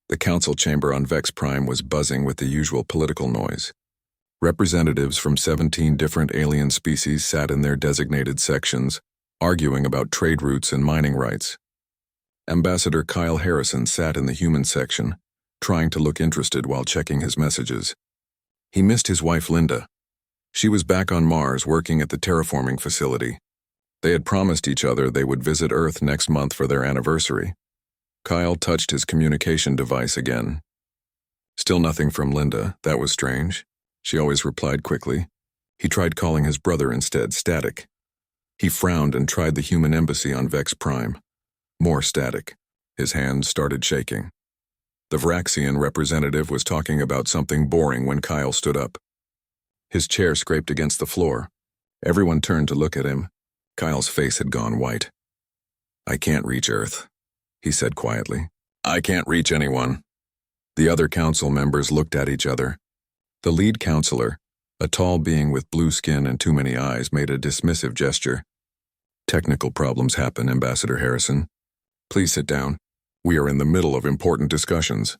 The council chamber on Vex Prime was buzzing with the usual political noise. Representatives from 17 different alien species sat in their designated sections, arguing about trade routes and mining rights. Ambassador Kyle Harrison sat in the human section, trying to look interested while checking his messages. He missed his wife Linda. She was back on Mars working at the terraforming facility. They had promised each other they would visit Earth next month for their anniversary. Kyle touched his communication device again. Still nothing from Linda. That was strange. She always replied quickly. He tried calling his brother instead, static. He frowned and tried the human embassy on Vex Prime. More static. His hands started shaking. The Vraxian representative was talking about something boring when Kyle stood up. His chair scraped against the floor. Everyone turned to look at him. Kyle's face had gone white. "I can't reach Earth," he said quietly. "I can't reach anyone." The other council members looked at each other. The lead counselor, a tall being with blue skin and too many eyes, made a dismissive gesture. "Technical problems happen, Ambassador Harrison. Please sit down. We are in the middle of important discussions."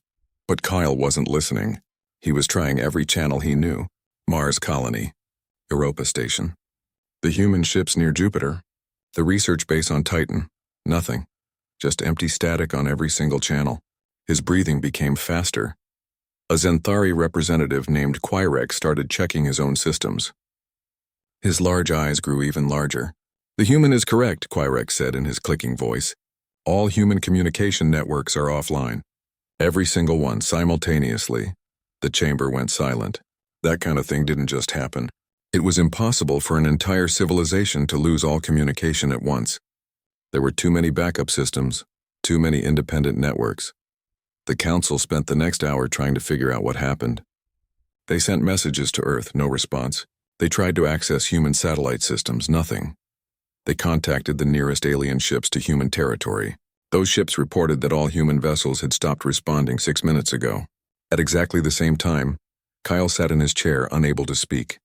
But Kyle wasn't listening. He was trying every channel he knew. Mars colony. Europa station. The human ships near Jupiter. The research base on Titan. Nothing. Just empty static on every single channel. His breathing became faster. A Zenthari representative named Quirek started checking his own systems. His large eyes grew even larger. "The human is correct," Quirek said in his clicking voice. "All human communication networks are offline. Every single one, simultaneously." The chamber went silent. That kind of thing didn't just happen. It was impossible for an entire civilization to lose all communication at once. There were too many backup systems, too many independent networks. The council spent the next hour trying to figure out what happened. They sent messages to Earth, no response. They tried to access human satellite systems, nothing. They contacted the nearest alien ships to human territory. Those ships reported that all human vessels had stopped responding 6 minutes ago. At exactly the same time, Kyle sat in his chair, unable to speak.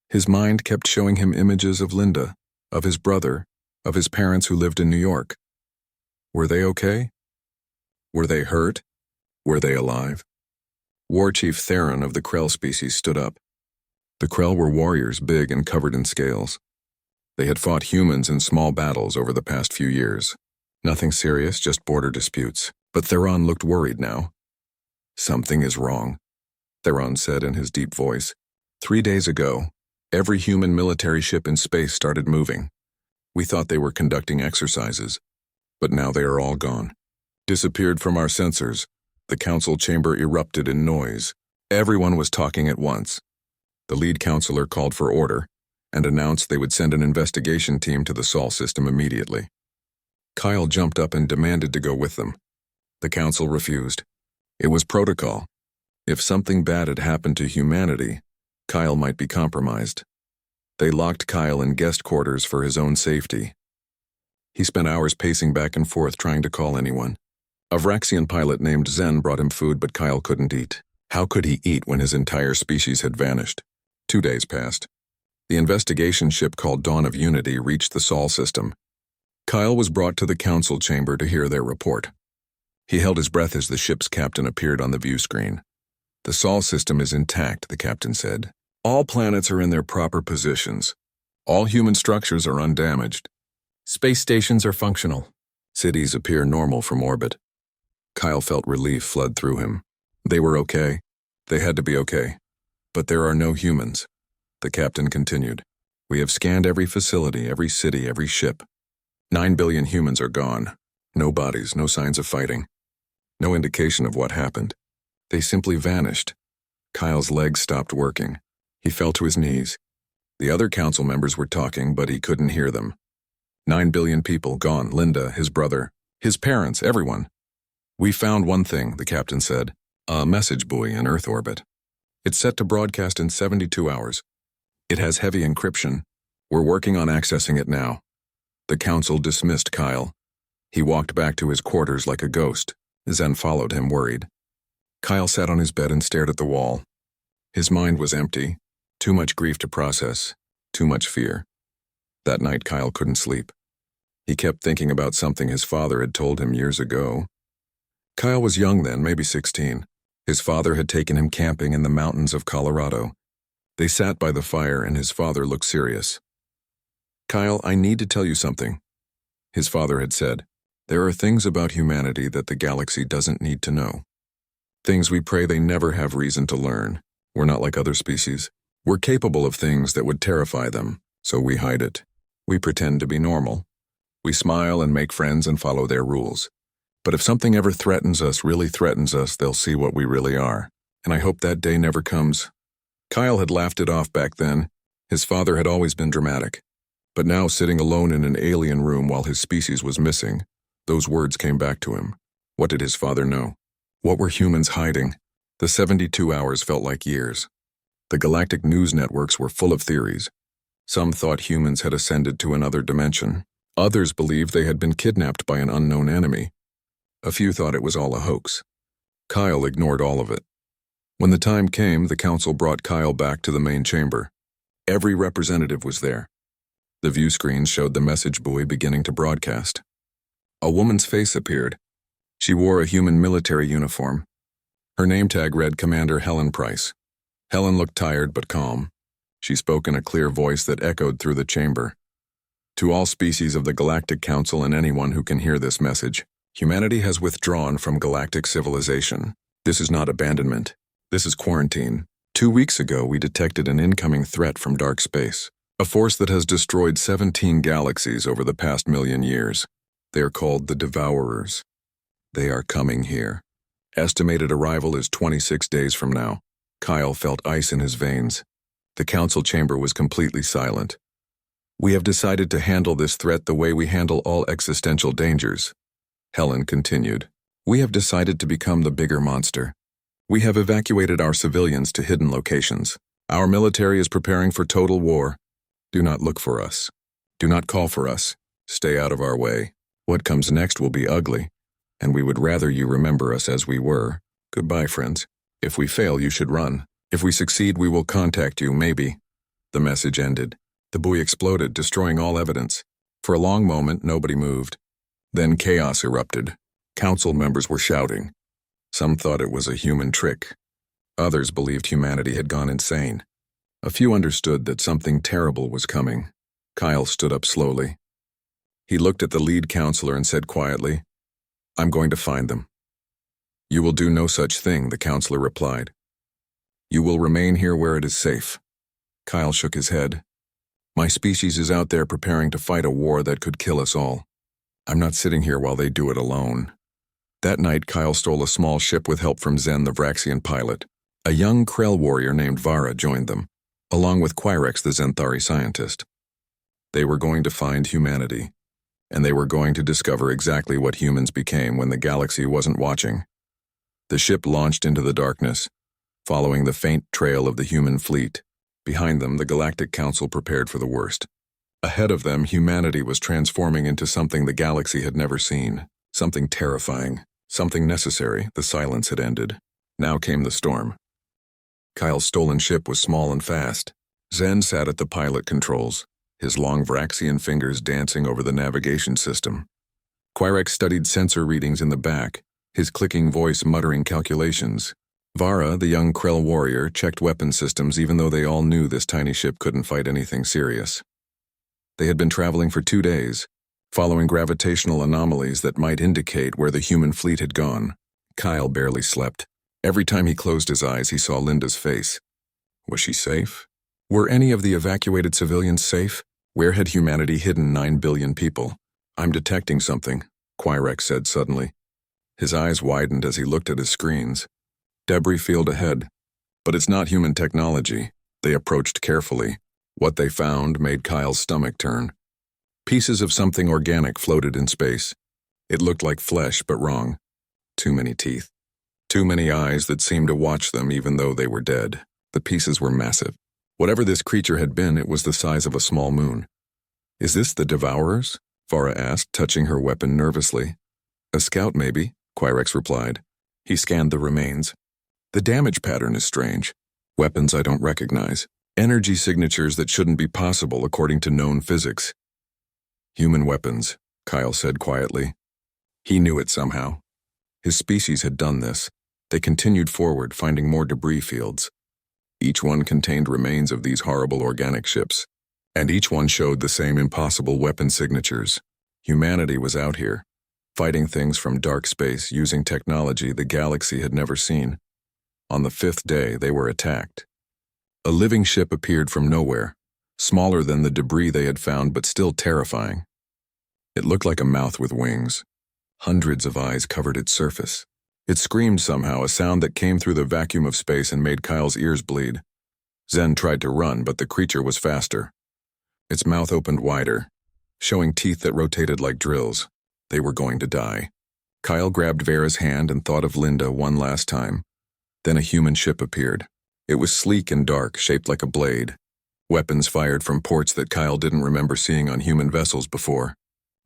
His mind kept showing him images of Linda, of his brother, of his parents who lived in New York. Were they okay? Were they hurt? Were they alive? War Chief Theron of the Krell species stood up. The Krell were warriors, big and covered in scales. They had fought humans in small battles over the past few years. Nothing serious, just border disputes. But Theron looked worried now. "Something is wrong," Theron said in his deep voice. 3 days ago, every human military ship in space started moving. We thought they were conducting exercises, but now they are all gone. Disappeared from our sensors. The council chamber erupted in noise. Everyone was talking at once. The lead counselor called for order and announced they would send an investigation team to the Sol system immediately. Kyle jumped up and demanded to go with them. The council refused. It was protocol. If something bad had happened to humanity, Kyle might be compromised. They locked Kyle in guest quarters for his own safety. He spent hours pacing back and forth trying to call anyone. A Vraxian pilot named Zen brought him food, but Kyle couldn't eat. How could he eat when his entire species had vanished? 2 days passed. The investigation ship called Dawn of Unity reached the Sol system. Kyle was brought to the council chamber to hear their report. He held his breath as the ship's captain appeared on the view screen. "The Sol system is intact," the captain said. "All planets are in their proper positions. All human structures are undamaged. Space stations are functional. Cities appear normal from orbit." Kyle felt relief flood through him. They were okay. They had to be okay. "But there are no humans," the captain continued. "We have scanned every facility, every city, every ship. 9 billion humans are gone. No bodies, no signs of fighting. No indication of what happened. They simply vanished." Kyle's legs stopped working. He fell to his knees. The other council members were talking, but he couldn't hear them. 9 billion people gone, Linda, his brother, his parents, everyone. "We found one thing," the captain said. "A message buoy in Earth orbit. It's set to broadcast in 72 hours. It has heavy encryption. We're working on accessing it now." The council dismissed Kyle. He walked back to his quarters like a ghost. Zen followed him, worried. Kyle sat on his bed and stared at the wall. His mind was empty. Too much grief to process. Too much fear. That night, Kyle couldn't sleep. He kept thinking about something his father had told him years ago. Kyle was young then, maybe 16. His father had taken him camping in the mountains of Colorado. They sat by the fire and his father looked serious. "Kyle, I need to tell you something," his father had said. "There are things about humanity that the galaxy doesn't need to know. Things we pray they never have reason to learn. We're not like other species. We're capable of things that would terrify them, so we hide it. We pretend to be normal. We smile and make friends and follow their rules. But if something ever really threatens us, they'll see what we really are. And I hope that day never comes." Kyle had laughed it off back then. His father had always been dramatic. But now, sitting alone in an alien room while his species was missing, those words came back to him. What did his father know? What were humans hiding? The 72 hours felt like years. The galactic news networks were full of theories. Some thought humans had ascended to another dimension. Others believed they had been kidnapped by an unknown enemy. A few thought it was all a hoax. Kyle ignored all of it. When the time came, the council brought Kyle back to the main chamber. Every representative was there. The view screens showed the message buoy beginning to broadcast. A woman's face appeared. She wore a human military uniform. Her name tag read Commander Helen Price. Helen looked tired but calm. She spoke in a clear voice that echoed through the chamber. "To all species of the Galactic Council and anyone who can hear this message, humanity has withdrawn from galactic civilization. This is not abandonment. This is quarantine. 2 weeks ago, we detected an incoming threat from dark space, a force that has destroyed 17 galaxies over the past million years. They are called the Devourers. They are coming here. Estimated arrival is 26 days from now." Kyle felt ice in his veins. The council chamber was completely silent. "We have decided to handle this threat the way we handle all existential dangers," Helen continued. "We have decided to become the bigger monster. We have evacuated our civilians to hidden locations. Our military is preparing for total war. Do not look for us. Do not call for us. Stay out of our way. What comes next will be ugly, and we would rather you remember us as we were. Goodbye, friends. If we fail, you should run. If we succeed, we will contact you, maybe." The message ended. The buoy exploded, destroying all evidence. For a long moment, nobody moved. Then chaos erupted. Council members were shouting. Some thought it was a human trick. Others believed humanity had gone insane. A few understood that something terrible was coming. Kyle stood up slowly. He looked at the lead counselor and said quietly, "I'm going to find them." "You will do no such thing," the counselor replied. "You will remain here where it is safe." Kyle shook his head. "My species is out there preparing to fight a war that could kill us all. I'm not sitting here while they do it alone." That night, Kyle stole a small ship with help from Zen, the Vraxian pilot. A young Krell warrior named Vara joined them, along with Quirex, the Zenthari scientist. They were going to find humanity, and they were going to discover exactly what humans became when the galaxy wasn't watching. The ship launched into the darkness, following the faint trail of the human fleet. Behind them, the Galactic Council prepared for the worst. Ahead of them, humanity was transforming into something the galaxy had never seen, something terrifying, something necessary. The silence had ended. Now came the storm. Kyle's stolen ship was small and fast. Zen sat at the pilot controls, his long Vraxian fingers dancing over the navigation system. Quirex studied sensor readings in the back, his clicking voice muttering calculations. Vara, the young Krell warrior, checked weapon systems even though they all knew this tiny ship couldn't fight anything serious. They had been traveling for 2 days, following gravitational anomalies that might indicate where the human fleet had gone. Kyle barely slept. Every time he closed his eyes, he saw Linda's face. Was she safe? Were any of the evacuated civilians safe? Where had humanity hidden 9 billion people? "I'm detecting something," Quirex said suddenly. His eyes widened as he looked at his screens. Debris field ahead. But it's not human technology. They approached carefully. What they found made Kyle's stomach turn. Pieces of something organic floated in space. It looked like flesh, but wrong. Too many teeth. Too many eyes that seemed to watch them even though they were dead. The pieces were massive. Whatever this creature had been, it was the size of a small moon. "Is this the Devourers?" Vara asked, touching her weapon nervously. "A scout, maybe," Quirex replied. He scanned the remains. "The damage pattern is strange. Weapons I don't recognize. Energy signatures that shouldn't be possible according to known physics." "Human weapons," Kyle said quietly. He knew it somehow. His species had done this. They continued forward, finding more debris fields. Each one contained remains of these horrible organic ships, and each one showed the same impossible weapon signatures. Humanity was out here, fighting things from dark space using technology the galaxy had never seen. On the 5th day, they were attacked. A living ship appeared from nowhere, smaller than the debris they had found but still terrifying. It looked like a mouth with wings. Hundreds of eyes covered its surface. It screamed somehow, a sound that came through the vacuum of space and made Kyle's ears bleed. Zen tried to run, but the creature was faster. Its mouth opened wider, showing teeth that rotated like drills. They were going to die. Kyle grabbed Vera's hand and thought of Linda one last time. Then a human ship appeared. It was sleek and dark, shaped like a blade. Weapons fired from ports that Kyle didn't remember seeing on human vessels before.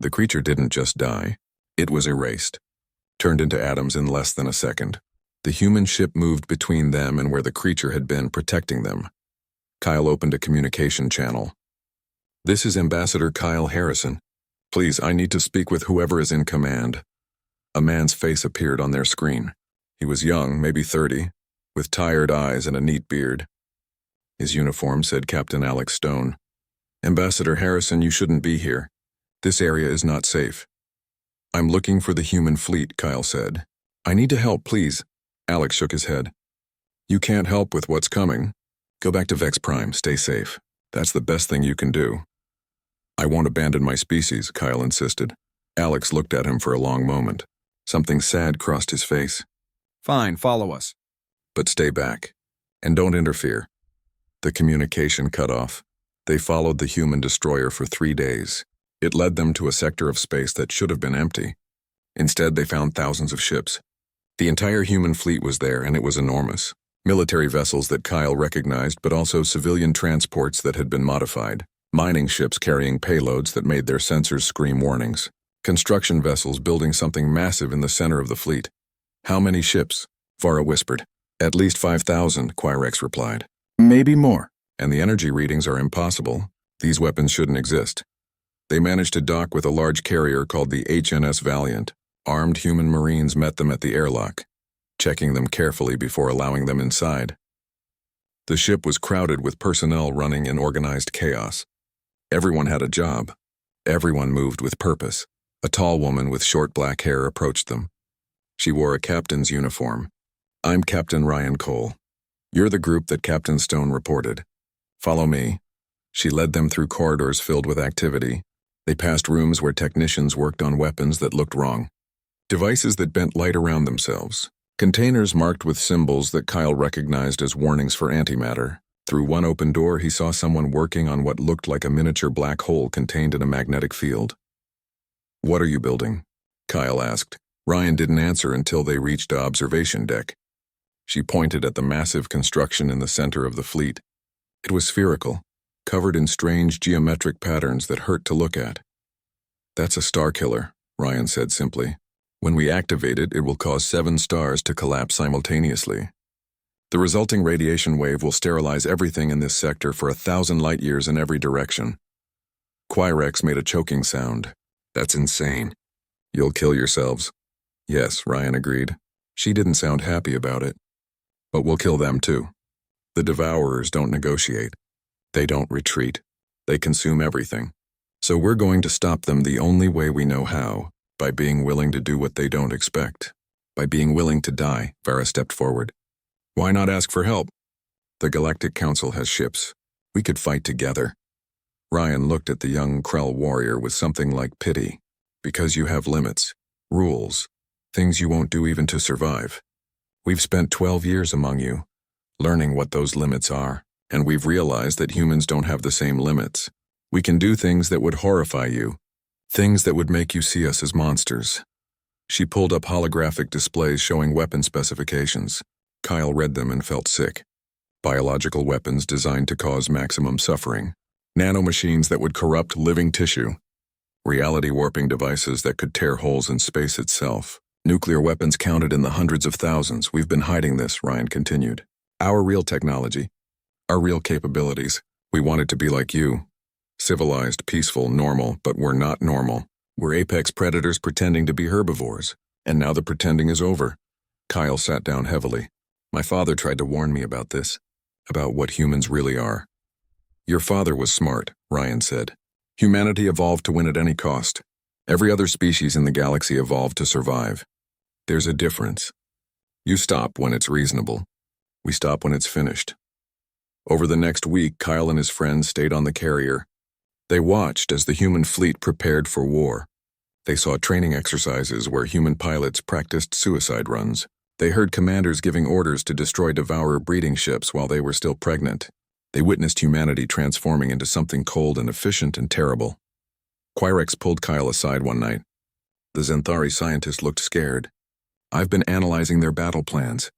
The creature didn't just die. It was erased, turned into atoms in less than a second. The human ship moved between them and where the creature had been, protecting them. Kyle opened a communication channel. "This is Ambassador Kyle Harrison. Please, I need to speak with whoever is in command." A man's face appeared on their screen. He was young, maybe 30, with tired eyes and a neat beard. His uniform said Captain Alex Stone. "Ambassador Harrison, you shouldn't be here. This area is not safe." "I'm looking for the human fleet," Kyle said. "I need to help, please." Alex shook his head. "You can't help with what's coming. Go back to Vex Prime, stay safe. That's the best thing you can do." "I won't abandon my species," Kyle insisted. Alex looked at him for a long moment. Something sad crossed his face. "Fine, follow us. But stay back. And don't interfere." The communication cut off. They followed the human destroyer for 3 days. It led them to a sector of space that should have been empty. Instead, they found thousands of ships. The entire human fleet was there, and it was enormous. Military vessels that Kyle recognized, but also civilian transports that had been modified. Mining ships carrying payloads that made their sensors scream warnings. Construction vessels building something massive in the center of the fleet. "How many ships?" Vara whispered. "At least 5,000, Quirex replied. "Maybe more. And the energy readings are impossible. These weapons shouldn't exist." They managed to dock with a large carrier called the HNS Valiant. Armed human marines met them at the airlock, checking them carefully before allowing them inside. The ship was crowded with personnel running in organized chaos. Everyone had a job. Everyone moved with purpose. A tall woman with short black hair approached them. She wore a captain's uniform. "I'm Captain Ryan Cole. You're the group that Captain Stone reported. Follow me." She led them through corridors filled with activity. They passed rooms where technicians worked on weapons that looked wrong. Devices that bent light around themselves. Containers marked with symbols that Kyle recognized as warnings for antimatter. Through one open door, he saw someone working on what looked like a miniature black hole contained in a magnetic field. "What are you building?" Kyle asked. Ryan didn't answer until they reached the observation deck. She pointed at the massive construction in the center of the fleet. It was spherical, covered in strange geometric patterns that hurt to look at. "That's a star killer," Ryan said simply. "When we activate it, it will cause 7 stars to collapse simultaneously. The resulting radiation wave will sterilize everything in this sector for 1,000 light years in every direction." Quirex made a choking sound. "That's insane. You'll kill yourselves." "Yes," Ryan agreed. She didn't sound happy about it. "But we'll kill them too. The Devourers don't negotiate. They don't retreat. They consume everything. So we're going to stop them the only way we know how, by being willing to do what they don't expect. By being willing to die." Vara stepped forward. "Why not ask for help? The Galactic Council has ships. We could fight together." Ryan looked at the young Krell warrior with something like pity. "Because you have limits, rules, things you won't do even to survive. We've spent 12 years among you, learning what those limits are, and we've realized that humans don't have the same limits. We can do things that would horrify you, things that would make you see us as monsters." She pulled up holographic displays showing weapon specifications. Kyle read them and felt sick. Biological weapons designed to cause maximum suffering. Nanomachines that would corrupt living tissue. Reality-warping devices that could tear holes in space itself. Nuclear weapons counted in the hundreds of thousands. "We've been hiding this," Ryan continued. "Our real technology. Our real capabilities. We wanted to be like you. Civilized, peaceful, normal, but we're not normal. We're apex predators pretending to be herbivores. And now the pretending is over. Kyle sat down heavily. My father tried to warn me about this, about what humans really are. Your father was smart, Ryan said. Humanity evolved to win at any cost. Every other species in the galaxy evolved to survive. There's a difference. You stop when it's reasonable. We stop when it's finished. Over the next week, Kyle and his friends stayed on the carrier. They watched as the human fleet prepared for war. They saw training exercises where human pilots practiced suicide runs. They heard commanders giving orders to destroy Devourer breeding ships while they were still pregnant. They witnessed humanity transforming into something cold and efficient and terrible. Quirex pulled Kyle aside one night. The Xanthari scientist looked scared. I've been analyzing their battle plans.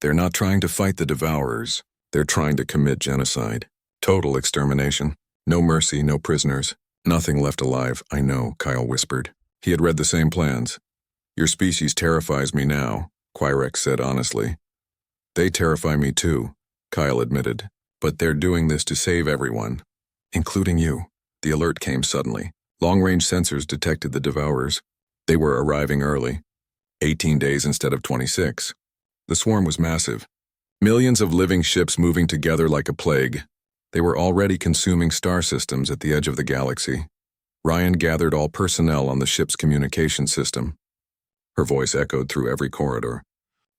They're not trying to fight the Devourers. They're trying to commit genocide. Total extermination. No mercy, no prisoners. Nothing left alive, I know, Kyle whispered. He had read the same plans. Your species terrifies me now, Quirex said honestly. They terrify me too, Kyle admitted. But they're doing this to save everyone, including you. The alert came suddenly. Long-range sensors detected the Devourers. They were arriving early. 18 days instead of 26. The swarm was massive. Millions of living ships moving together like a plague. They were already consuming star systems at the edge of the galaxy. Ryan gathered all personnel on the ship's communication system. Her voice echoed through every corridor.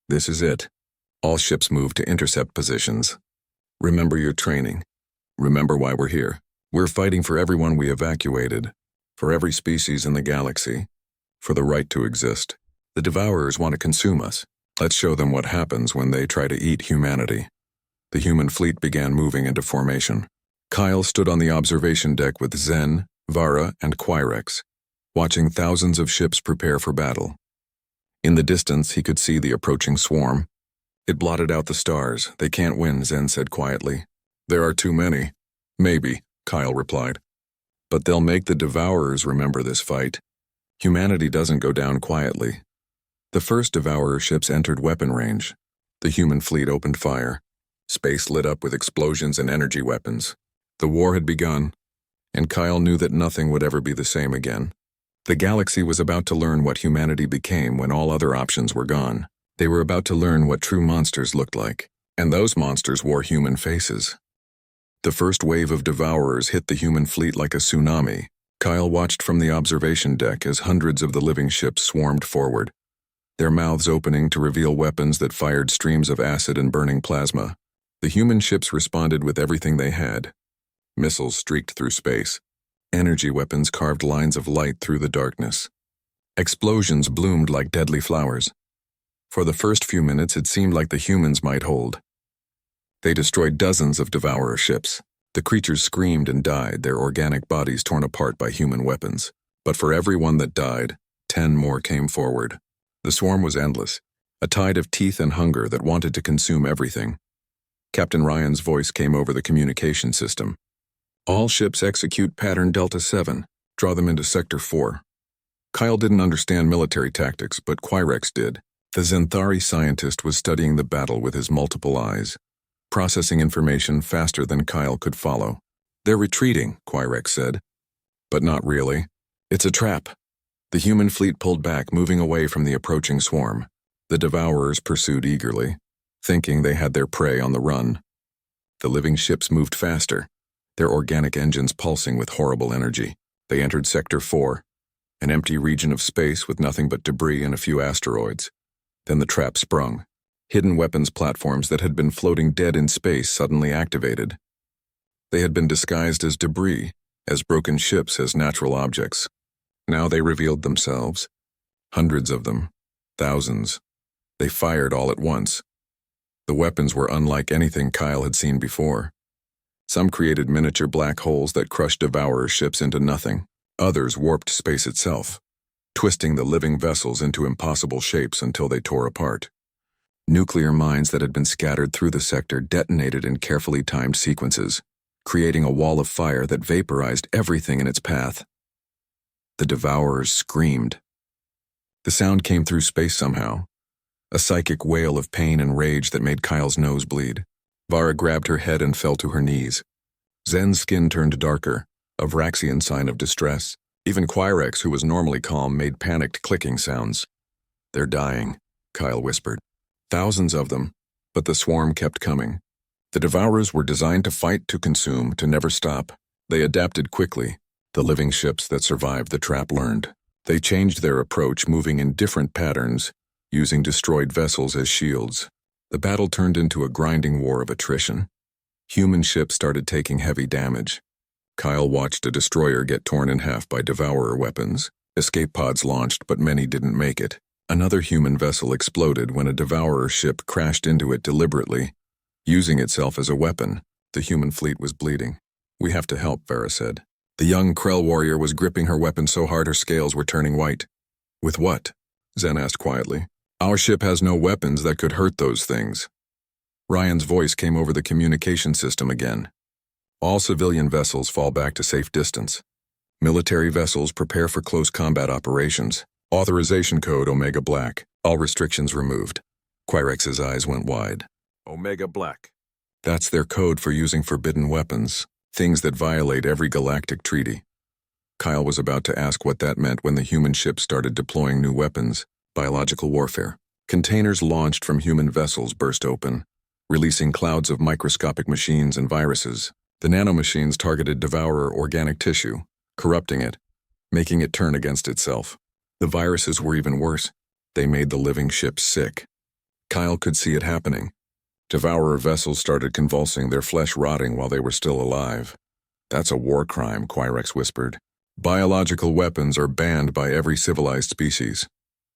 This is it. All ships move to intercept positions. Remember your training. Remember why we're here. We're fighting for everyone we evacuated, for every species in the galaxy, for the right to exist. The Devourers want to consume us. Let's show them what happens when they try to eat humanity. The human fleet began moving into formation. Kyle stood on the observation deck with Zen, Vara, and Quirex, watching thousands of ships prepare for battle. In the distance, he could see the approaching swarm. It blotted out the stars. They can't win, Zen said quietly. There are too many. Maybe, Kyle replied. But they'll make the Devourers remember this fight. Humanity doesn't go down quietly. The first Devourer ships entered weapon range. The human fleet opened fire. Space lit up with explosions and energy weapons. The war had begun, and Kyle knew that nothing would ever be the same again. The galaxy was about to learn what humanity became when all other options were gone. They were about to learn what true monsters looked like, and those monsters wore human faces. The first wave of Devourers hit the human fleet like a tsunami. Kyle watched from the observation deck as hundreds of the living ships swarmed forward, their mouths opening to reveal weapons that fired streams of acid and burning plasma. The human ships responded with everything they had. Missiles streaked through space. Energy weapons carved lines of light through the darkness. Explosions bloomed like deadly flowers. For the first few minutes, it seemed like the humans might hold. They destroyed dozens of Devourer ships. The creatures screamed and died, their organic bodies torn apart by human weapons. But for every one that died, 10 more came forward. The swarm was endless, a tide of teeth and hunger that wanted to consume everything. Captain Ryan's voice came over the communication system. All ships execute pattern Delta 7. Draw them into Sector 4. Kyle didn't understand military tactics, but Quirex did. The Xanthari scientist was studying the battle with his multiple eyes, processing information faster than Kyle could follow. They're retreating, Quirex said. But not really. It's a trap. The human fleet pulled back, moving away from the approaching swarm. The Devourers pursued eagerly, thinking they had their prey on the run. The living ships moved faster, their organic engines pulsing with horrible energy. They entered Sector 4, an empty region of space with nothing but debris and a few asteroids. Then the trap sprung. Hidden weapons platforms that had been floating dead in space suddenly activated. They had been disguised as debris, as broken ships, as natural objects. Now they revealed themselves. Hundreds of them. Thousands. They fired all at once. The weapons were unlike anything Kyle had seen before. Some created miniature black holes that crushed Devourer ships into nothing. Others warped space itself, twisting the living vessels into impossible shapes until they tore apart. Nuclear mines that had been scattered through the sector detonated in carefully timed sequences, creating a wall of fire that vaporized everything in its path. The Devourers screamed. The sound came through space somehow, a psychic wail of pain and rage that made Kyle's nose bleed. Vara grabbed her head and fell to her knees. Zen's skin turned darker, a Vraxian sign of distress. Even Quirex, who was normally calm, made panicked clicking sounds. They're dying, Kyle whispered. Thousands of them, but the swarm kept coming. The Devourers were designed to fight, to consume, to never stop. They adapted quickly. The living ships that survived the trap learned. They changed their approach, moving in different patterns, using destroyed vessels as shields. The battle turned into a grinding war of attrition. Human ships started taking heavy damage. Kyle watched a destroyer get torn in half by Devourer weapons. Escape pods launched, but many didn't make it. Another human vessel exploded when a Devourer ship crashed into it deliberately, using itself as a weapon. The human fleet was bleeding. We have to help, Vera said. The young Krell warrior was gripping her weapon so hard her scales were turning white. With what? Zen asked quietly. Our ship has no weapons that could hurt those things. Ryan's voice came over the communication system again. All civilian vessels fall back to safe distance. Military vessels prepare for close combat operations. Authorization code Omega Black. All restrictions removed. Quirex's eyes went wide. Omega Black. That's their code for using forbidden weapons, things that violate every galactic treaty. Kyle was about to ask what that meant when the human ship started deploying new weapons, biological warfare. Containers launched from human vessels burst open, releasing clouds of microscopic machines and viruses. The nanomachines targeted Devourer organic tissue, corrupting it, making it turn against itself. The viruses were even worse. They made the living ships sick. Kyle could see it happening. Devourer vessels started convulsing, their flesh rotting while they were still alive. That's a war crime, Quirex whispered. Biological weapons are banned by every civilized species.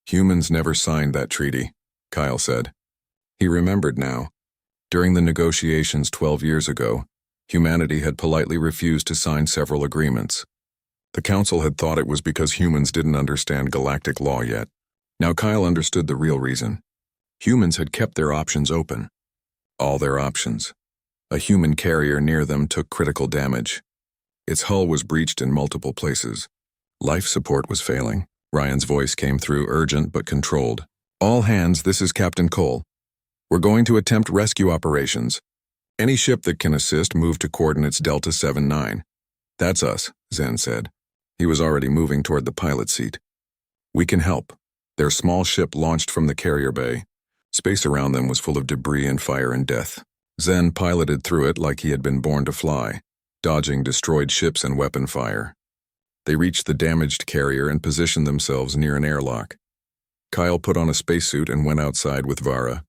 Humans never signed that treaty, Kyle said. He remembered now. During the negotiations 12 years ago, humanity had politely refused to sign several agreements. The Council had thought it was because humans didn't understand galactic law yet. Now Kyle understood the real reason. Humans had kept their options open. All their options. A human carrier near them took critical damage. Its hull was breached in multiple places. Life support was failing. Ryan's voice came through, urgent but controlled. All hands, this is Captain Cole. We're going to attempt rescue operations. Any ship that can assist, move to coordinates Delta 79. That's us, Zen said. He was already moving toward the pilot seat. We can help. Their small ship launched from the carrier bay. Space around them was full of debris and fire and death. Zen piloted through it like he had been born to fly, dodging destroyed ships and weapon fire. They reached the damaged carrier and positioned themselves near an airlock. Kyle put on a spacesuit and went outside with Vara.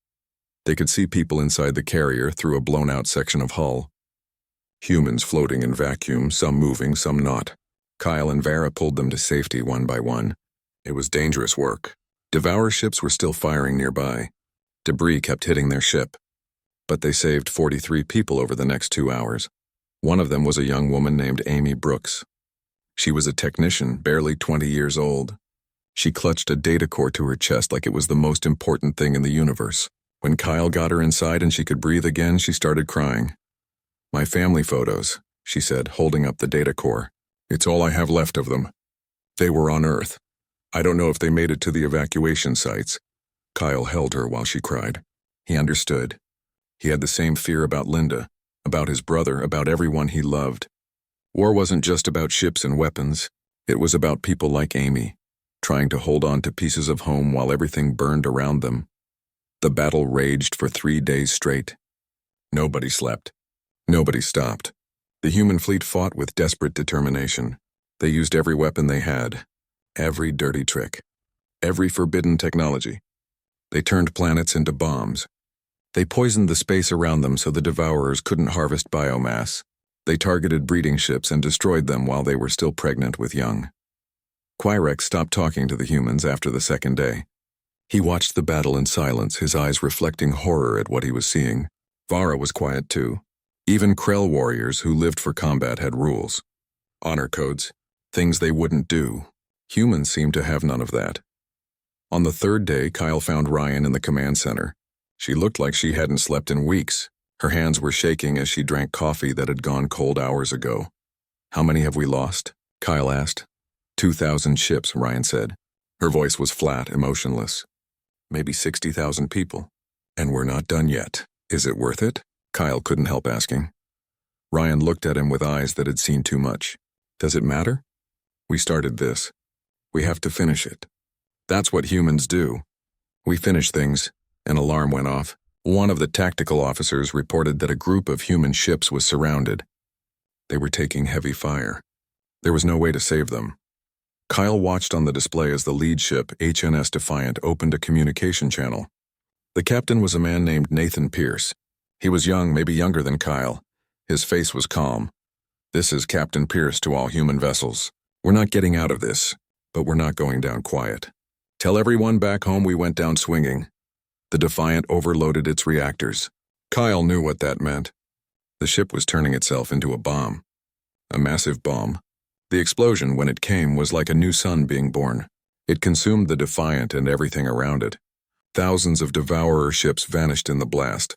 They could see people inside the carrier through a blown-out section of hull. Humans floating in vacuum, some moving, some not. Kyle and Vara pulled them to safety one by one. It was dangerous work. Devourer ships were still firing nearby. Debris kept hitting their ship. But they saved 43 people over the next 2 hours. One of them was a young woman named Amy Brooks. She was a technician, barely 20 years old. She clutched a data core to her chest like it was the most important thing in the universe. When Kyle got her inside and she could breathe again, she started crying. My family photos, she said, holding up the data core. It's all I have left of them. They were on Earth. I don't know if they made it to the evacuation sites. Kyle held her while she cried. He understood. He had the same fear about Linda, about his brother, about everyone he loved. War wasn't just about ships and weapons. It was about people like Amy, trying to hold on to pieces of home while everything burned around them. The battle raged for 3 days straight. Nobody slept. Nobody stopped. The human fleet fought with desperate determination. They used every weapon they had, every dirty trick, every forbidden technology. They turned planets into bombs. They poisoned the space around them so the Devourers couldn't harvest biomass. They targeted breeding ships and destroyed them while they were still pregnant with young. Quirex stopped talking to the humans after the second day. He watched the battle in silence, his eyes reflecting horror at what he was seeing. Vara was quiet too. Even Krell warriors who lived for combat had rules. Honor codes. Things they wouldn't do. Humans seemed to have none of that. On the third day, Kyle found Ryan in the command center. She looked like she hadn't slept in weeks. Her hands were shaking as she drank coffee that had gone cold hours ago. How many have we lost? Kyle asked. 2,000 ships, Ryan said. Her voice was flat, emotionless. Maybe 60,000 people. And we're not done yet. Is it worth it? Kyle couldn't help asking. Ryan looked at him with eyes that had seen too much. Does it matter? We started this. We have to finish it. That's what humans do. We finished things. An alarm went off. One of the tactical officers reported that a group of human ships was surrounded. They were taking heavy fire. There was no way to save them. Kyle watched on the display as the lead ship, HNS Defiant, opened a communication channel. The captain was a man named Nathan Pierce. He was young, maybe younger than Kyle. His face was calm. "This is Captain Pierce to all human vessels. We're not getting out of this, but we're not going down quiet. Tell everyone back home we went down swinging." The Defiant overloaded its reactors. Kyle knew what that meant. The ship was turning itself into a bomb. A massive bomb. The explosion, when it came, was like a new sun being born. It consumed the Defiant and everything around it. Thousands of Devourer ships vanished in the blast.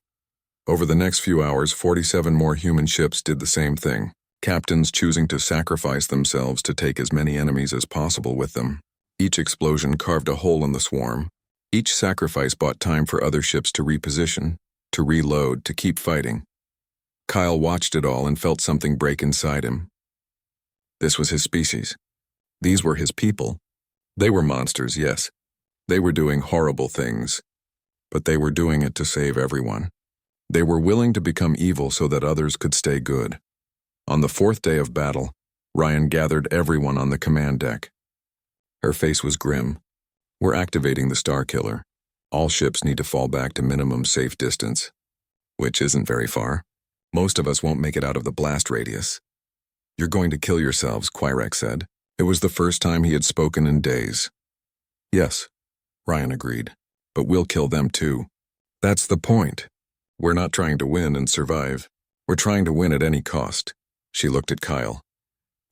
Over the next few hours, 47 more human ships did the same thing, captains choosing to sacrifice themselves to take as many enemies as possible with them. Each explosion carved a hole in the swarm. Each sacrifice bought time for other ships to reposition, to reload, to keep fighting. Kyle watched it all and felt something break inside him. This was his species. These were his people. They were monsters, yes. They were doing horrible things. But they were doing it to save everyone. They were willing to become evil so that others could stay good. On the 4th day of battle, Ryan gathered everyone on the command deck. Her face was grim. "We're activating the Star Killer. All ships need to fall back to minimum safe distance." Which isn't very far. Most of us won't make it out of the blast radius. "You're going to kill yourselves," Quirek said. It was the first time he had spoken in days. "Yes," Ryan agreed, "but we'll kill them too. That's the point. We're not trying to win and survive. We're trying to win at any cost." She looked at Kyle.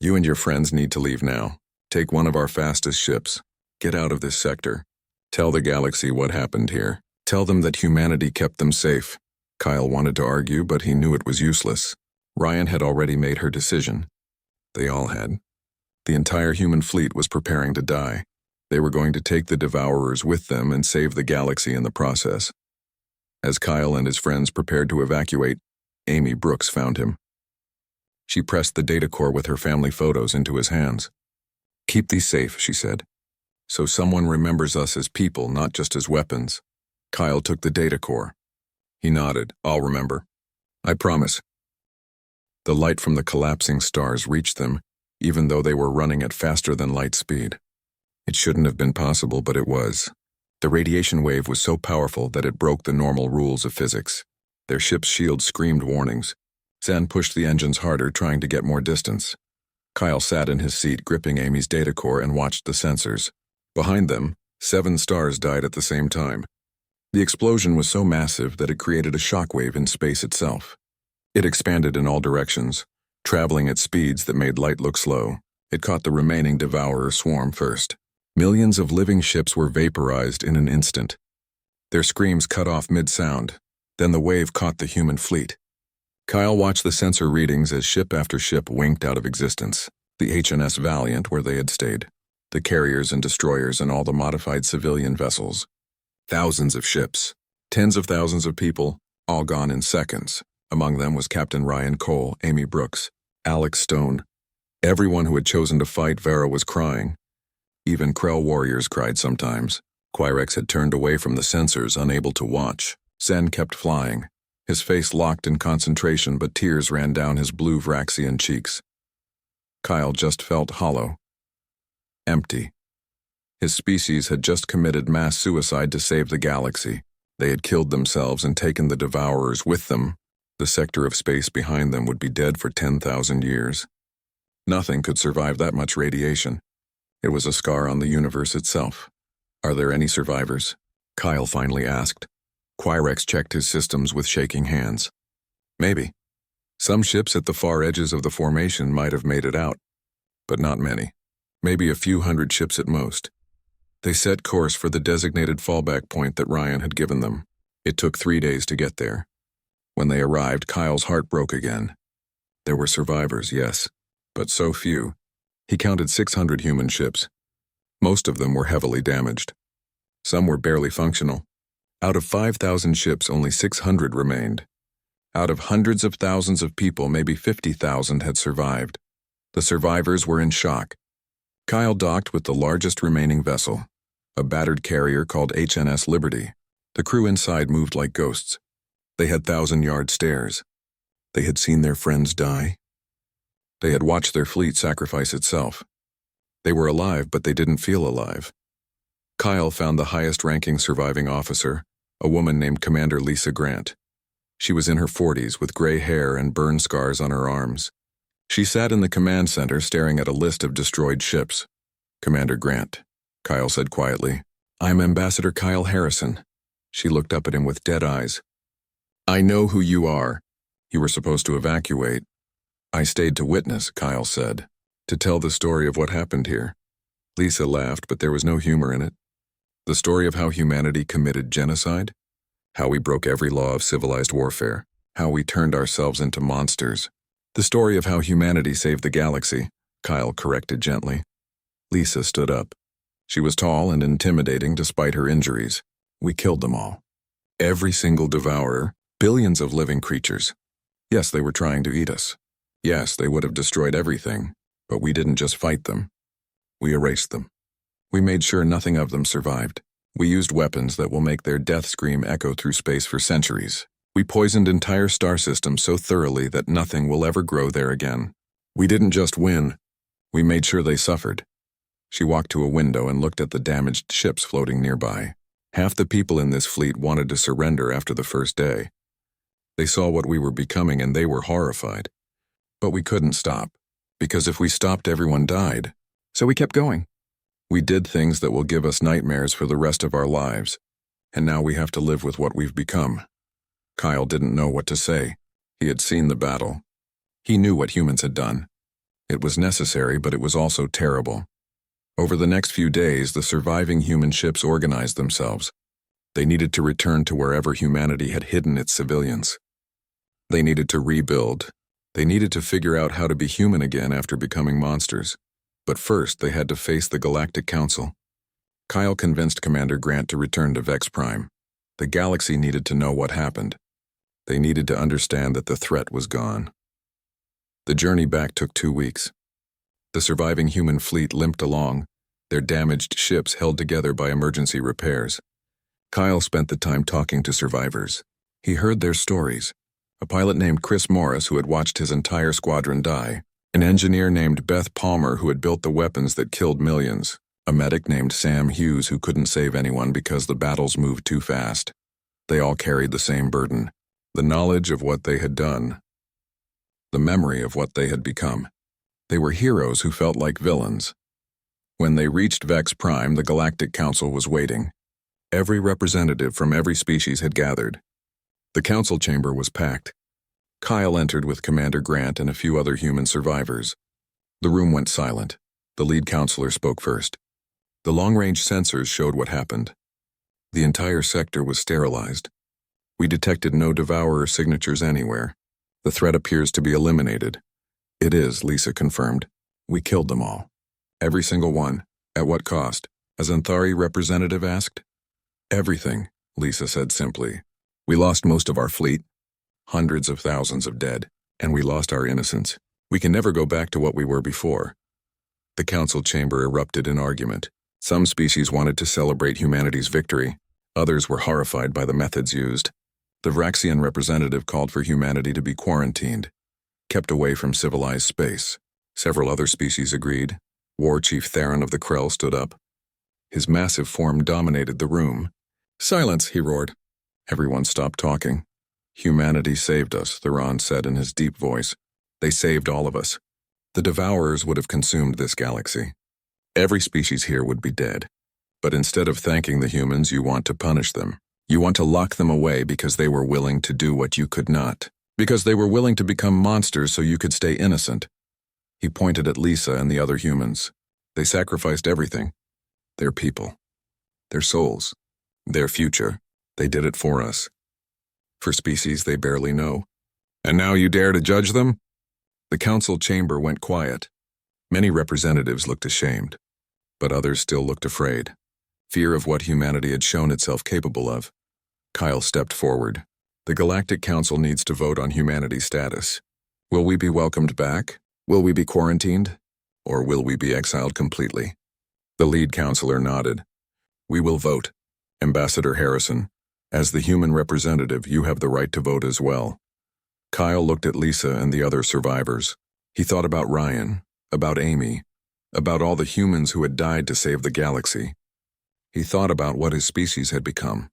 "You and your friends need to leave now. Take one of our fastest ships. Get out of this sector. Tell the galaxy what happened here. Tell them that humanity kept them safe." Kyle wanted to argue, but he knew it was useless. Ryan had already made her decision. They all had. The entire human fleet was preparing to die. They were going to take the Devourers with them and save the galaxy in the process. As Kyle and his friends prepared to evacuate, Amy Brooks found him. She pressed the data core with her family photos into his hands. "Keep these safe," she said, "so someone remembers us as people, not just as weapons." Kyle took the data core. He nodded. "I'll remember. I promise." The light from the collapsing stars reached them, even though they were running at faster than light speed. It shouldn't have been possible, but it was. The radiation wave was so powerful that it broke the normal rules of physics. Their ship's shields screamed warnings. Zen pushed the engines harder, trying to get more distance. Kyle sat in his seat, gripping Amy's data core, and watched the sensors. Behind them, 7 stars died at the same time. The explosion was so massive that it created a shockwave in space itself. It expanded in all directions, traveling at speeds that made light look slow. It caught the remaining Devourer swarm first. Millions of living ships were vaporized in an instant. Their screams cut off mid-sound. Then the wave caught the human fleet. Kyle watched the sensor readings as ship after ship winked out of existence. The HNS Valiant, where they had stayed. The carriers and destroyers and all the modified civilian vessels. Thousands of ships. Tens of thousands of people, all gone in seconds. Among them was Captain Ryan Cole, Amy Brooks, Alex Stone. Everyone who had chosen to fight Vera was crying. Even Krell warriors cried sometimes. Quirek had turned away from the sensors, unable to watch. Zen kept flying. His face locked in concentration, but tears ran down his blue Vraxian cheeks. Kyle just felt hollow. Empty. His species had just committed mass suicide to save the galaxy. They had killed themselves and taken the Devourers with them. The sector of space behind them would be dead for 10,000 years. Nothing could survive that much radiation. It was a scar on the universe itself. "Are there any survivors?" Kyle finally asked. Quirek checked his systems with shaking hands. "Maybe. Some ships at the far edges of the formation might have made it out, but not many. Maybe a few hundred ships at most." They set course for the designated fallback point that Ryan had given them. It took 3 days to get there. When they arrived, Kyle's heart broke again. There were survivors, yes, but so few. He counted 600 human ships. Most of them were heavily damaged. Some were barely functional. Out of 5,000 ships, only 600 remained. Out of hundreds of thousands of people, maybe 50,000 had survived. The survivors were in shock. Kyle docked with the largest remaining vessel. a battered carrier called HNS Liberty. The crew inside moved like ghosts. They had 1,000-yard stares. They had seen their friends die. They had watched their fleet sacrifice itself. They were alive, but they didn't feel alive. Kyle found the highest-ranking surviving officer, a woman named Commander Lisa Grant. She was in her 40s with gray hair and burn scars on her arms. She sat in the command center staring at a list of destroyed ships. "Commander Grant," Kyle said quietly. "I'm Ambassador Kyle Harrison." She looked up at him with dead eyes. "I know who you are. You were supposed to evacuate." "I stayed to witness," Kyle said, "to tell the story of what happened here." Lisa laughed, but there was no humor in it. The story of how humanity committed genocide, how we broke every law of civilized warfare, how we turned ourselves into monsters. The story of how humanity saved the galaxy, Kyle corrected gently. Lisa stood up. She was tall and intimidating despite her injuries. "We killed them all. Every single devourer, billions of living creatures. Yes, they were trying to eat us. Yes, they would have destroyed everything, but we didn't just fight them. We erased them. We made sure nothing of them survived. We used weapons that will make their death scream echo through space for centuries. We poisoned entire star systems so thoroughly that nothing will ever grow there again. We didn't just win. We made sure they suffered." She walked to a window and looked at the damaged ships floating nearby. Half the people in this fleet wanted to surrender after the first day. They saw what we were becoming and they were horrified. But we couldn't stop, because if we stopped, everyone died. So we kept going. We did things that will give us nightmares for the rest of our lives, and now we have to live with what we've become. Kyle didn't know what to say. He had seen the battle. He knew what humans had done. It was necessary, but it was also terrible. Over the next few days, the surviving human ships organized themselves. They needed to return to wherever humanity had hidden its civilians. They needed to rebuild. They needed to figure out how to be human again after becoming monsters. But first, they had to face the Galactic Council. Kyle convinced Commander Grant to return to Vex Prime. The galaxy needed to know what happened. They needed to understand that the threat was gone. The journey back took 2 weeks. The surviving human fleet limped along, their damaged ships held together by emergency repairs. Kyle spent the time talking to survivors. He heard their stories. A pilot named Chris Morris who had watched his entire squadron die. An engineer named Beth Palmer who had built the weapons that killed millions. A medic named Sam Hughes who couldn't save anyone because the battles moved too fast. They all carried the same burden. The knowledge of what they had done. The memory of what they had become. They were heroes who felt like villains. When they reached Vex Prime, the Galactic Council was waiting. Every representative from every species had gathered. The council chamber was packed. Kyle entered with Commander Grant and a few other human survivors. The room went silent. The lead counselor spoke first. The long-range sensors showed what happened. The entire sector was sterilized. We detected no devourer signatures anywhere. The threat appears to be eliminated. It is, Lisa confirmed. We killed them all. Every single one. At what cost? A Xanthari representative asked. Everything, Lisa said simply. We lost most of our fleet. Hundreds of thousands of dead, and we lost our innocence. We can never go back to what we were before. The council chamber erupted in argument. Some species wanted to celebrate humanity's victory. Others were horrified by the methods used. The Vraxian representative called for humanity to be quarantined, kept away from civilized space. Several other species agreed. War Chief Theron of the Krell stood up. His massive form dominated the room. "Silence," he roared. Everyone stopped talking. "Humanity saved us," Theron said in his deep voice. "They saved all of us. The devourers would have consumed this galaxy. Every species here would be dead. But instead of thanking the humans, you want to punish them. You want to lock them away because they were willing to do what you could not. Because they were willing to become monsters so you could stay innocent." He pointed at Lisa and the other humans. They sacrificed everything. Their people. Their souls. Their future. They did it for us. For species they barely know. And now you dare to judge them? The council chamber went quiet. Many representatives looked ashamed, but others still looked afraid. Fear of what humanity had shown itself capable of. Kyle stepped forward. The Galactic Council needs to vote on humanity's status. Will we be welcomed back? Will we be quarantined? Or will we be exiled completely? The lead counselor nodded. We will vote. Ambassador Harrison, as the human representative, you have the right to vote as well. Kyle looked at Lisa and the other survivors. He thought about Ryan, about Amy, about all the humans who had died to save the galaxy. He thought about what his species had become,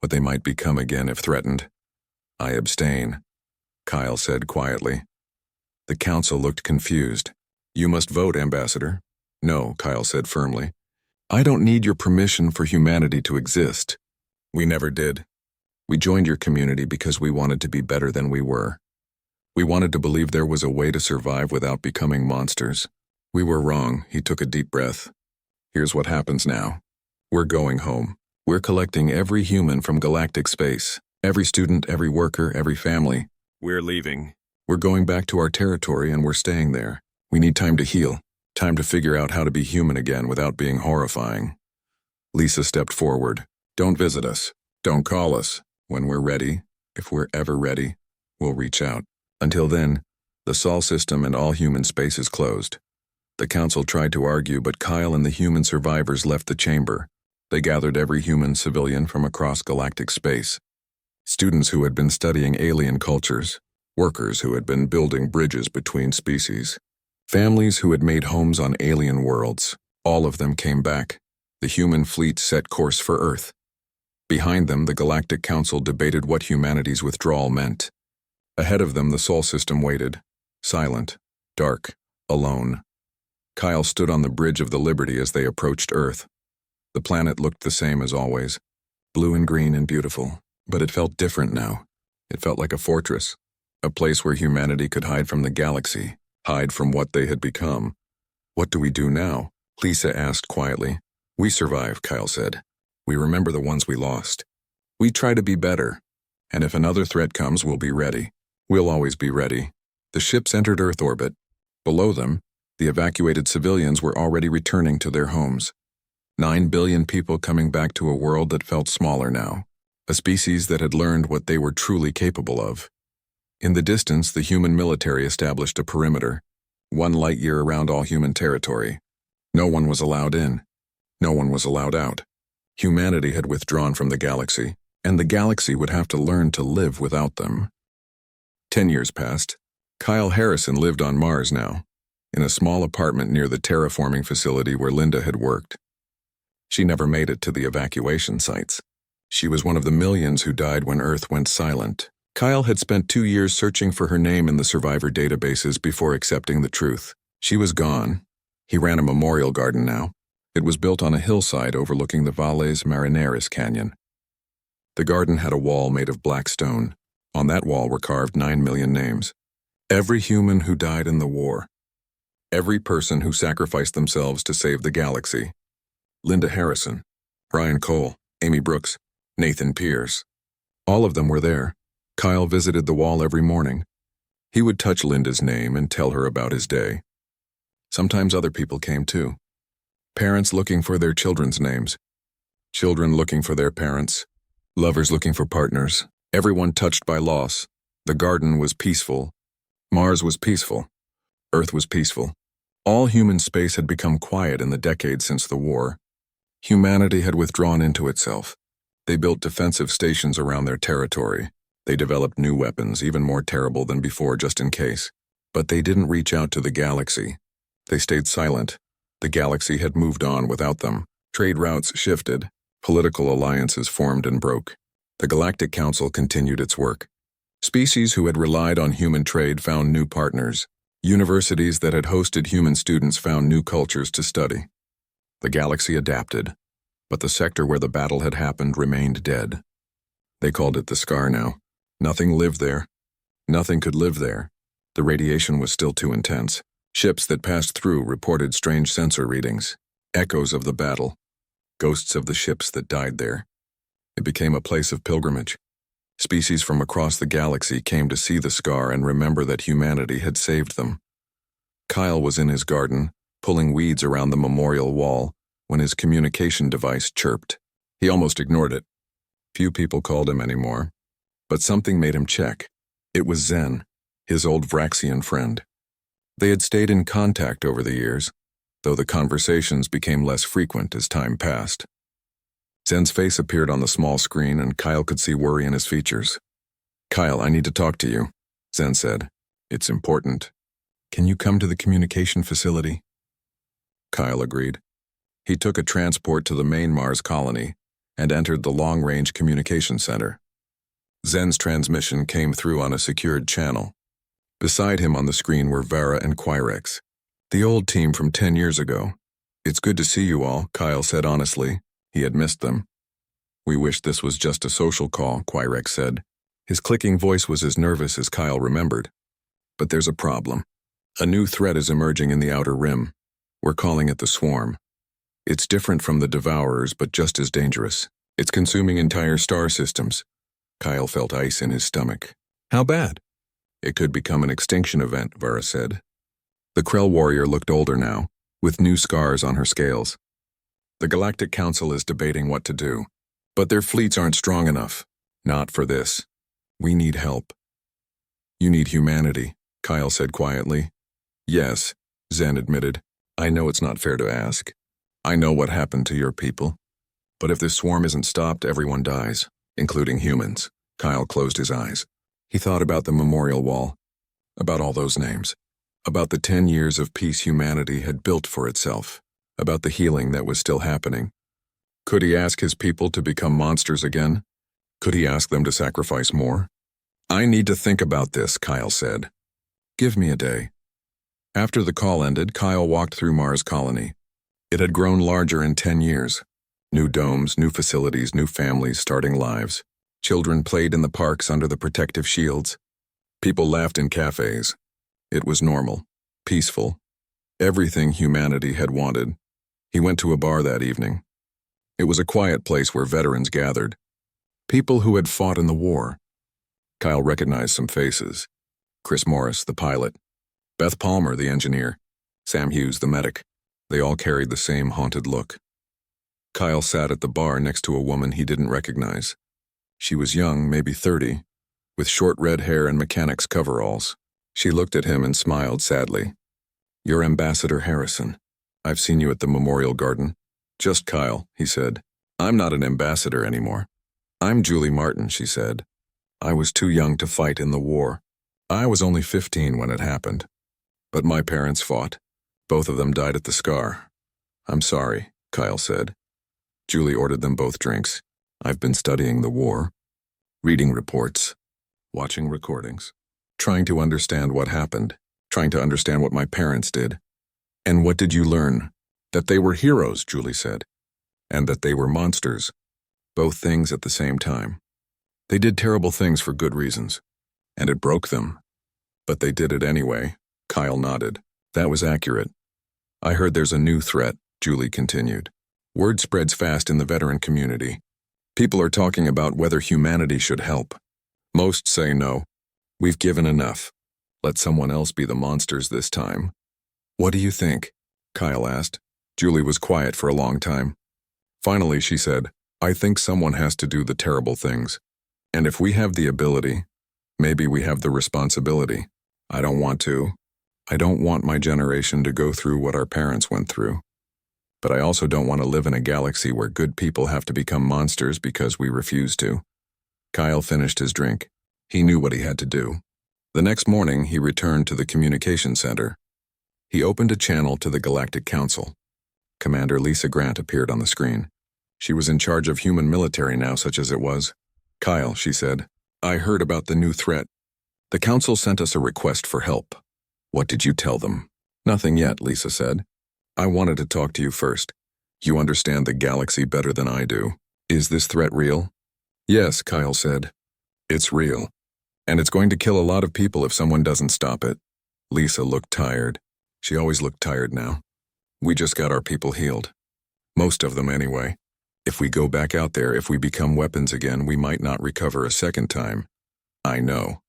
what they might become again if threatened. I abstain, Kyle said quietly. The council looked confused. You must vote, Ambassador. No, Kyle said firmly. I don't need your permission for humanity to exist. We never did. We joined your community because we wanted to be better than we were. We wanted to believe there was a way to survive without becoming monsters. We were wrong. He took a deep breath. Here's what happens now. We're going home. We're collecting every human from galactic space. Every student, every worker, every family. We're leaving. We're going back to our territory and we're staying there. We need time to heal. Time to figure out how to be human again without being horrifying. Lisa stepped forward. Don't visit us. Don't call us. When we're ready, if we're ever ready, we'll reach out. Until then, the Sol system and all human space is closed. The council tried to argue, but Kyle and the human survivors left the chamber. They gathered every human civilian from across galactic space. Students who had been studying alien cultures, workers who had been building bridges between species, families who had made homes on alien worlds, all of them came back. The human fleet set course for Earth. Behind them, the Galactic Council debated what humanity's withdrawal meant. Ahead of them, the Sol system waited, silent, dark, alone. Kyle stood on the bridge of the Liberty as they approached Earth. The planet looked the same as always, blue and green and beautiful, but it felt different now. It felt like a fortress, a place where humanity could hide from the galaxy, hide from what they had become. What do we do now? Lisa asked quietly. We survive, Kyle said. We remember the ones we lost. We try to be better, and if another threat comes, we'll be ready. We'll always be ready. The ships entered Earth orbit. Below them, the evacuated civilians were already returning to their homes. 9 billion people coming back to a world that felt smaller now, a species that had learned what they were truly capable of. In the distance, the human military established a perimeter, 1 light year around all human territory. No one was allowed in. No one was allowed out. Humanity had withdrawn from the galaxy, and the galaxy would have to learn to live without them. 10 years passed. Kyle Harrison lived on Mars now, in a small apartment near the terraforming facility where Linda had worked. She never made it to the evacuation sites. She was one of the millions who died when Earth went silent. Kyle had spent 2 years searching for her name in the survivor databases before accepting the truth. She was gone. He ran a memorial garden now. It was built on a hillside overlooking the Valles Marineris Canyon. The garden had a wall made of black stone. On that wall were carved 9 million names. Every human who died in the war. Every person who sacrificed themselves to save the galaxy. Linda Harrison, Brian Cole, Amy Brooks, Nathan Pierce. All of them were there. Kyle visited the wall every morning. He would touch Linda's name and tell her about his day. Sometimes other people came too. Parents looking for their children's names. Children looking for their parents. Lovers looking for partners. Everyone touched by loss. The garden was peaceful. Mars was peaceful. Earth was peaceful. All human space had become quiet in the decades since the war. Humanity had withdrawn into itself. They built defensive stations around their territory. They developed new weapons, even more terrible than before, just in case. But they didn't reach out to the galaxy. They stayed silent. The galaxy had moved on without them. Trade routes shifted. Political alliances formed and broke. The Galactic Council continued its work. Species who had relied on human trade found new partners. Universities that had hosted human students found new cultures to study. The galaxy adapted, but the sector where the battle had happened remained dead. They called it the Scar now. Nothing lived there. Nothing could live there. The radiation was still too intense. Ships that passed through reported strange sensor readings, echoes of the battle, ghosts of the ships that died there. It became a place of pilgrimage. Species from across the galaxy came to see the Scar and remember that humanity had saved them. Kyle was in his garden, pulling weeds around the memorial wall, when his communication device chirped. He almost ignored it. Few people called him anymore. But something made him check. It was Zen, his old Vraxian friend. They had stayed in contact over the years, though the conversations became less frequent as time passed. Zen's face appeared on the small screen and Kyle could see worry in his features. "Kyle, I need to talk to you," Zen said. "It's important. Can you come to the communication facility?" Kyle agreed. He took a transport to the main Mars colony and entered the long-range communication center. Zen's transmission came through on a secured channel. Beside him on the screen were Vera and Quirex, the old team from 10 years ago. "It's good to see you all," Kyle said honestly. He had missed them. "We wish this was just a social call," Quirex said. His clicking voice was as nervous as Kyle remembered. "But there's a problem. A new threat is emerging in the outer rim. We're calling it the Swarm. It's different from the Devourers, but just as dangerous. It's consuming entire star systems." Kyle felt ice in his stomach. "How bad?" "It could become an extinction event," Vera said. The Krell warrior looked older now, with new scars on her scales. "The Galactic Council is debating what to do, but their fleets aren't strong enough. Not for this. We need help." "You need humanity," Kyle said quietly. "Yes," Zen admitted. "I know it's not fair to ask. I know what happened to your people. But if this swarm isn't stopped, everyone dies, including humans." Kyle closed his eyes. He thought about the memorial wall, about all those names, about the 10 years of peace humanity had built for itself, about the healing that was still happening. Could he ask his people to become monsters again? Could he ask them to sacrifice more? "I need to think about this," Kyle said. "Give me a day." After the call ended, Kyle walked through Mars Colony. It had grown larger in 10 years. New domes, new facilities, new families starting lives. Children played in the parks under the protective shields. People laughed in cafes. It was normal, peaceful, everything humanity had wanted. He went to a bar that evening. It was a quiet place where veterans gathered. People who had fought in the war. Kyle recognized some faces. Chris Morris, the pilot. Beth Palmer, the engineer. Sam Hughes, the medic. They all carried the same haunted look. Kyle sat at the bar next to a woman he didn't recognize. She was young, maybe 30, with short red hair and mechanics coveralls. She looked at him and smiled sadly. "You're Ambassador Harrison. I've seen you at the Memorial Garden." "Just Kyle," he said. "I'm not an ambassador anymore." "I'm Julie Martin," she said. "I was too young to fight in the war. I was only 15 when it happened. But my parents fought. Both of them died at the Scar." "I'm sorry," Kyle said. Julie ordered them both drinks. "I've been studying the war, reading reports, watching recordings, trying to understand what happened, trying to understand what my parents did." "And what did you learn?" "That they were heroes," Julie said. "And that they were monsters. Both things at the same time. They did terrible things for good reasons. And it broke them. But they did it anyway." Kyle nodded. "That was accurate." "I heard there's a new threat," Julie continued. "Word spreads fast in the veteran community. People are talking about whether humanity should help. Most say no. We've given enough. Let someone else be the monsters this time." "What do you think?" Kyle asked. Julie was quiet for a long time. Finally, she said, "I think someone has to do the terrible things. And if we have the ability, maybe we have the responsibility. I don't want to. I don't want my generation to go through what our parents went through. But I also don't want to live in a galaxy where good people have to become monsters because we refuse to." Kyle finished his drink. He knew what he had to do. The next morning, he returned to the communication center. He opened a channel to the Galactic Council. Commander Lisa Grant appeared on the screen. She was in charge of human military now, such as it was. "Kyle," she said, "I heard about the new threat. The Council sent us a request for help." "What did you tell them?" "Nothing yet," Lisa said. "I wanted to talk to you first. You understand the galaxy better than I do. Is this threat real?" "Yes," Kyle said. "It's real. And it's going to kill a lot of people if someone doesn't stop it." Lisa looked tired. She always looked tired now. "We just got our people healed. Most of them anyway. If we go back out there, if we become weapons again, we might not recover a second time." "I know,"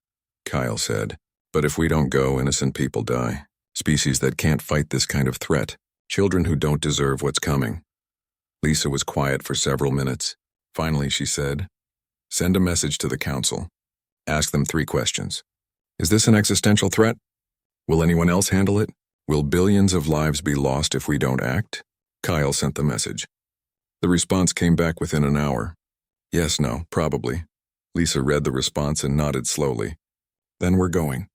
Kyle said. "But if we don't go, innocent people die. Species that can't fight this kind of threat. Children who don't deserve what's coming." Lisa was quiet for several minutes. Finally, she said, "Send a message to the Council. Ask them 3 questions. Is this an existential threat? Will anyone else handle it? Will billions of lives be lost if we don't act?" Kyle sent the message. The response came back within an hour. Yes, no, probably. Lisa read the response and nodded slowly. Then we're going.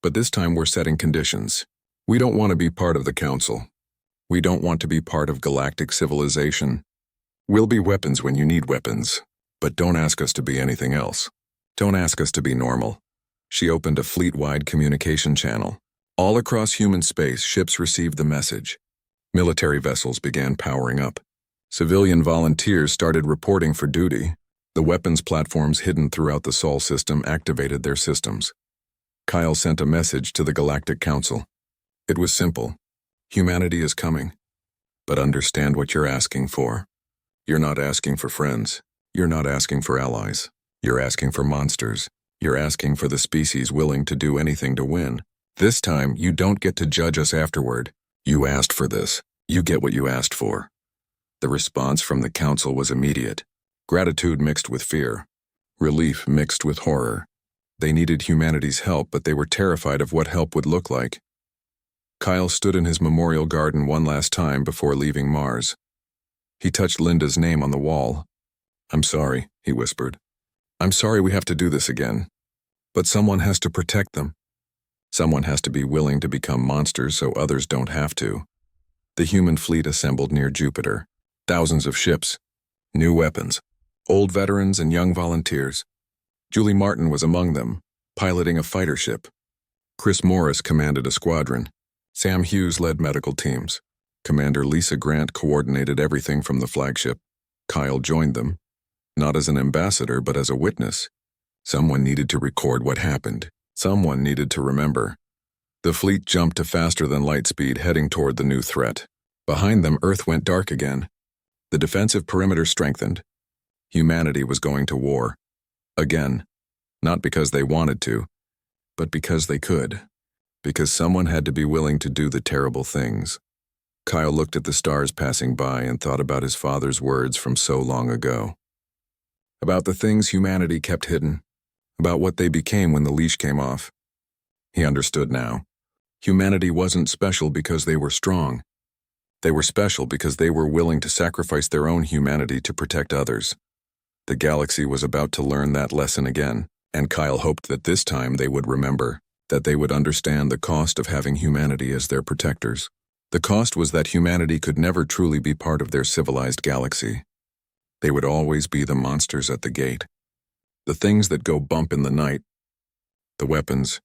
But this time we're setting conditions. We don't want to be part of the council. We don't want to be part of galactic civilization. We'll be weapons when you need weapons, but don't ask us to be anything else. Don't ask us to be normal. She opened a fleet-wide communication channel. All across human space, ships received the message. Military vessels began powering up. Civilian volunteers started reporting for duty. The weapons platforms hidden throughout the Sol system activated their systems. Kyle sent a message to the Galactic Council. It was simple. Humanity is coming. But understand what you're asking for. You're not asking for friends. You're not asking for allies. You're asking for monsters. You're asking for the species willing to do anything to win. This time, you don't get to judge us afterward. You asked for this. You get what you asked for. The response from the council was immediate. Gratitude mixed with fear. Relief mixed with horror. They needed humanity's help, but they were terrified of what help would look like. Kyle stood in his memorial garden one last time before leaving Mars. He touched Linda's name on the wall. I'm sorry, he whispered. I'm sorry we have to do this again. But someone has to protect them. Someone has to be willing to become monsters so others don't have to. The human fleet assembled near Jupiter. Thousands of ships. New weapons. Old veterans and young volunteers. Julie Martin was among them, piloting a fighter ship. Chris Morris commanded a squadron. Sam Hughes led medical teams. Commander Lisa Grant coordinated everything from the flagship. Kyle joined them, not as an ambassador but as a witness. Someone needed to record what happened. Someone needed to remember. The fleet jumped to faster than light speed, heading toward the new threat. Behind them, Earth went dark again. The defensive perimeter strengthened. Humanity was going to war. Again. Not because they wanted to, but because they could. Because someone had to be willing to do the terrible things. Kyle looked at the stars passing by and thought about his father's words from so long ago. About the things humanity kept hidden. About what they became when the leash came off. He understood now. Humanity wasn't special because they were strong. They were special because they were willing to sacrifice their own humanity to protect others. The galaxy was about to learn that lesson again, and Kyle hoped that this time they would remember, that they would understand the cost of having humanity as their protectors. The cost was that humanity could never truly be part of their civilized galaxy. They would always be the monsters at the gate. The things that go bump in the night. The weapons,